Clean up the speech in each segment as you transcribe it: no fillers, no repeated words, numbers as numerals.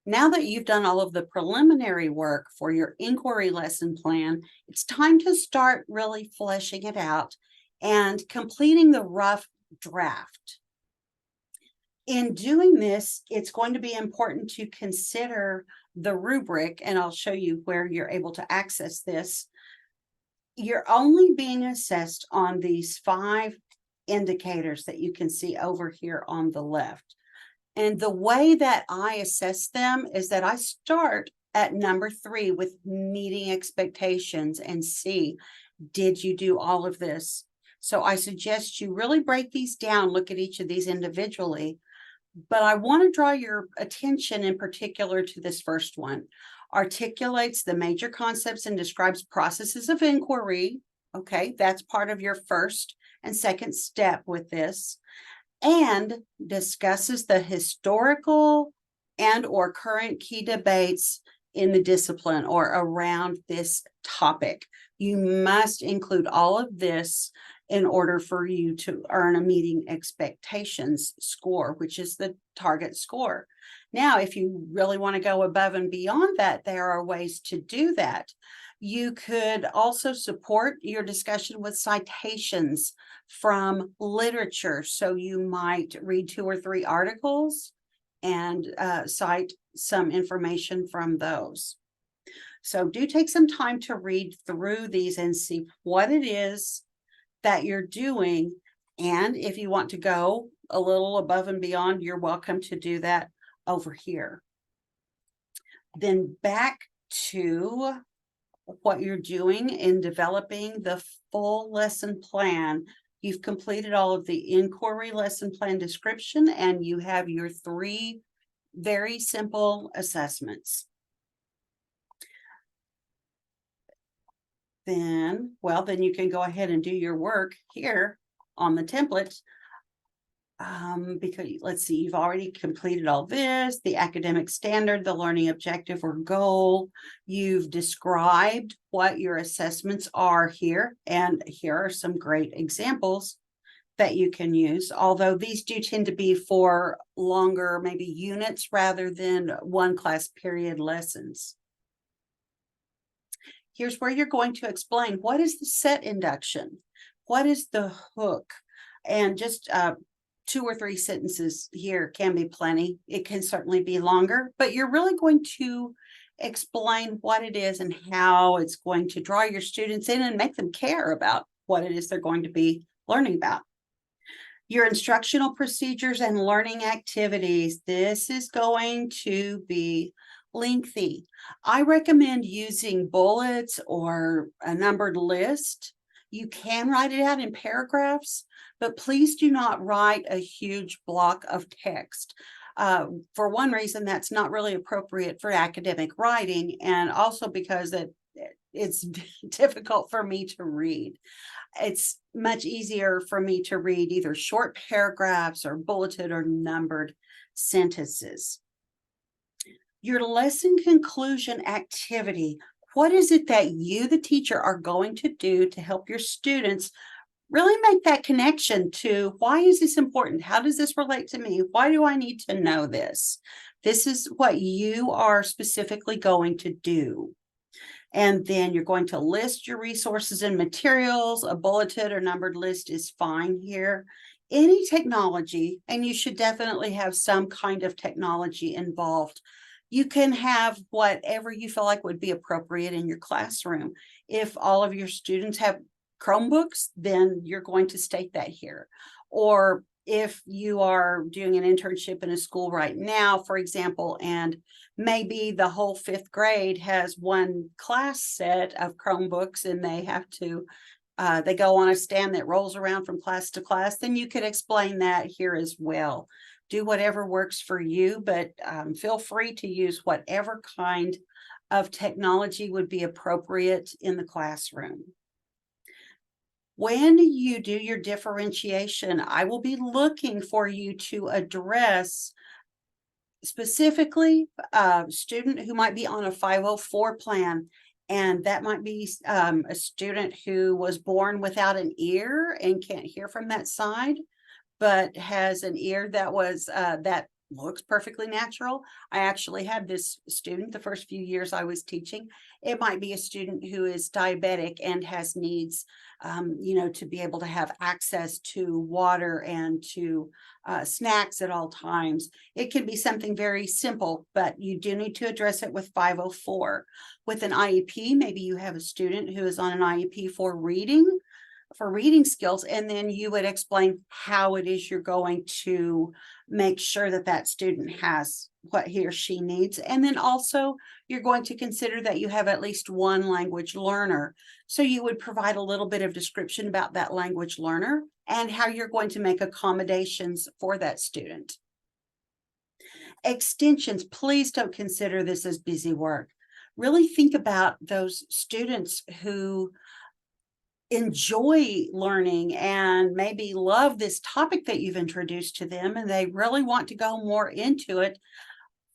Now that you've done all of the preliminary work for your inquiry lesson plan, it's time to start really fleshing it out and completing the rough draft. In doing this, it's going to be important to consider the rubric, and I'll show you where you're able to access this. You're only being assessed on these 5 indicators that you can see over here on the left. And the way that I assess them is that I start at number 3 with meeting expectations and see, did you do all of this? So I suggest you really break these down, look at each of these individually. But I want to draw your attention in particular to this first one. Articulates the major concepts and describes processes of inquiry. Okay, that's part of your first and second step with this. And discusses the historical and or current key debates in the discipline or around this topic. You must include all of this in order for you to earn a meeting expectations score, which is the target score. Now, if you really want to go above and beyond that, there are ways to do that. You could also support your discussion with citations from literature. So you might read 2 or 3 articles and cite some information from those. So do take some time to read through these and see what it is that you're doing. And if you want to go a little above and beyond, you're welcome to do that over here. Then back to what you're doing in developing the full lesson plan. You've completed all of the inquiry lesson plan description, and you have your 3 very simple assessments. Then you can go ahead and do your work here on the template. Because let's see, you've already completed all this, the academic standard, the learning objective or goal. You've described what your assessments are here, and here are some great examples that you can use, although these do tend to be for longer, maybe units rather than 1 class period lessons. Here's where you're going to explain what is the set induction, what is the hook, and just 2 or 3 sentences here can be plenty. It can certainly be longer, but you're really going to explain what it is and how it's going to draw your students in and make them care about what it is they're going to be learning about. Your instructional procedures and learning activities. This is going to be lengthy. I recommend using bullets or a numbered list. You can write it out in paragraphs, but please do not write a huge block of text. For one reason, that's not really appropriate for academic writing, and also because it's difficult for me to read. It's much easier for me to read either short paragraphs or bulleted or numbered sentences. Your lesson conclusion activity. What is it that you, the teacher, are going to do to help your students really make that connection to why is this important? How does this relate to me? Why do I need to know this? This is what you are specifically going to do. And then you're going to list your resources and materials. A bulleted or numbered list is fine here. Any technology, and you should definitely have some kind of technology involved. You can have whatever you feel like would be appropriate in your classroom. If all of your students have Chromebooks, then you're going to state that here. Or if you are doing an internship in a school right now, for example, and maybe the whole 5th grade has 1 class set of Chromebooks and they have to, they go on a stand that rolls around from class to class, then you could explain that here as well. Do whatever works for you, but feel free to use whatever kind of technology would be appropriate in the classroom. When you do your differentiation, I will be looking for you to address specifically a student who might be on a 504 plan, and that might be a student who was born without an ear and can't hear from that side, but has an ear that was that looks perfectly natural. I actually had this student the first few years I was teaching. It might be a student who is diabetic and has needs, to be able to have access to water and to snacks at all times. It can be something very simple, but you do need to address it with 504. With an IEP, maybe you have a student who is on an IEP for reading skills, and then you would explain how it is you're going to make sure that that student has what he or she needs. And then also you're going to consider that you have at least one language learner. So you would provide a little bit of description about that language learner and how you're going to make accommodations for that student. Extensions, please don't consider this as busy work. Really think about those students who enjoy learning and maybe love this topic that you've introduced to them, and they really want to go more into it.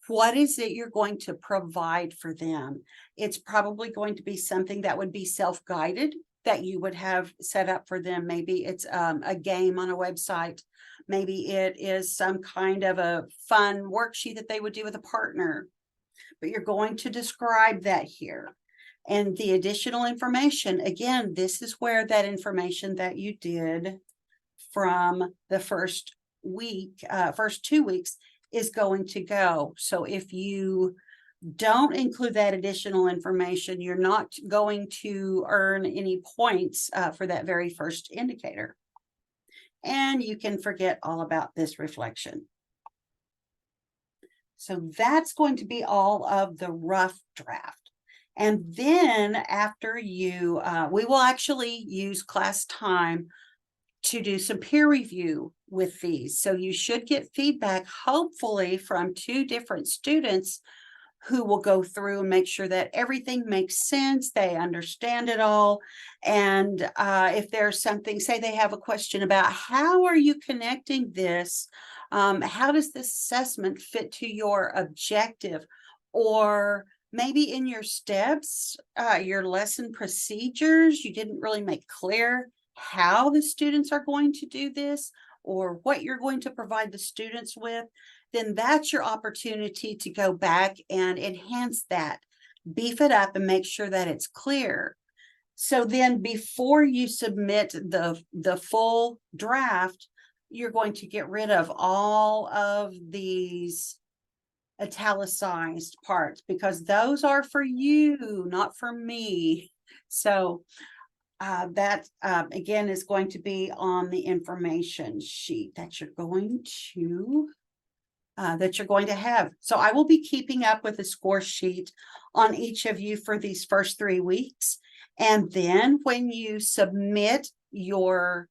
What is it you're going to provide for them? It's probably going to be something that would be self-guided, that you would have set up for them. Maybe it's a game on a website. Maybe it is some kind of a fun worksheet that they would do with a partner, but you're going to describe that here. And the additional information, again, this is where that information that you did from the first 2 weeks is going to go. So if you don't include that additional information, you're not going to earn any points for that very first indicator. And you can forget all about this reflection. So that's going to be all of the rough draft. And then after you, we will actually use class time to do some peer review with these. So you should get feedback, hopefully from 2 different students who will go through and make sure that everything makes sense, they understand it all. And if there's something, say they have a question about how are you connecting this? How does this assessment fit to your objective? Or maybe in your steps, your lesson procedures, you didn't really make clear how the students are going to do this or what you're going to provide the students with, then that's your opportunity to go back and enhance that, beef it up and make sure that it's clear. So then before you submit the full draft, you're going to get rid of all of these italicized parts because those are for you, not for me. So that again is going to be on the information sheet that you're going to have. So I will be keeping up with a score sheet on each of you for these first 3 weeks. And then when you submit your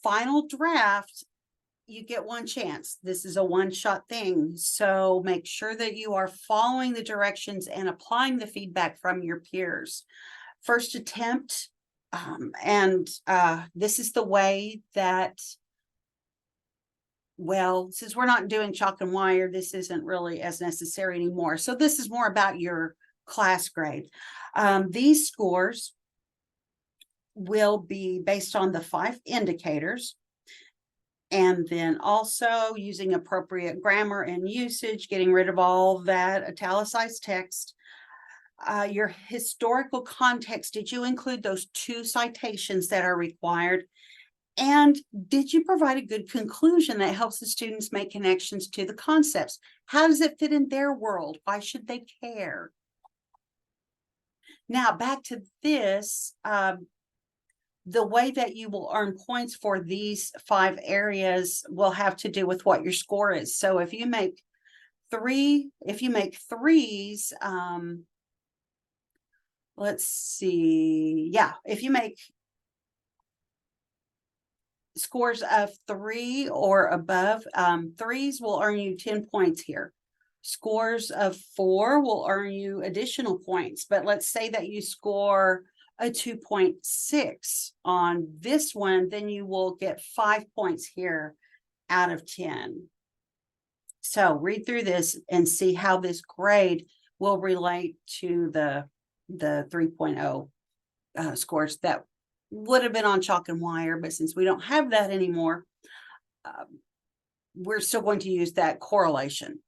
final draft, you get one chance. This is a one-shot thing. So make sure that you are following the directions and applying the feedback from your peers. First attempt, and this is the way that, well, since we're not doing chalk and wire, this isn't really as necessary anymore. So this is more about your class grade. These scores will be based on the 5 indicators, and then also using appropriate grammar and usage, getting rid of all that italicized text. Your historical context, did you include those 2 citations that are required? And did you provide a good conclusion that helps the students make connections to the concepts? How does it fit in their world? Why should they care? Now back to this, the way that you will earn points for these 5 areas will have to do with what your score is. So if you make 3s, let's see. Yeah, if you make scores of 3 or above, 3s will earn you 10 points here. Scores of 4 will earn you additional points. But let's say that you score a 2.6 on this one, then you will get 5 points here out of 10. So read through this and see how this grade will relate to the 3.0 scores that would have been on chalk and wire, but since we don't have that anymore, we're still going to use that correlation.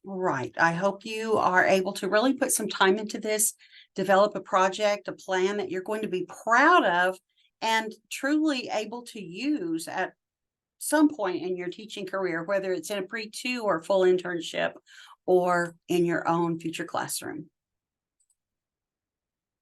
All right. I hope you are able to really put some time into this, develop a project, a plan that you're going to be proud of and truly able to use at some point in your teaching career, whether it's in a pre-2 or full internship or in your own future classroom.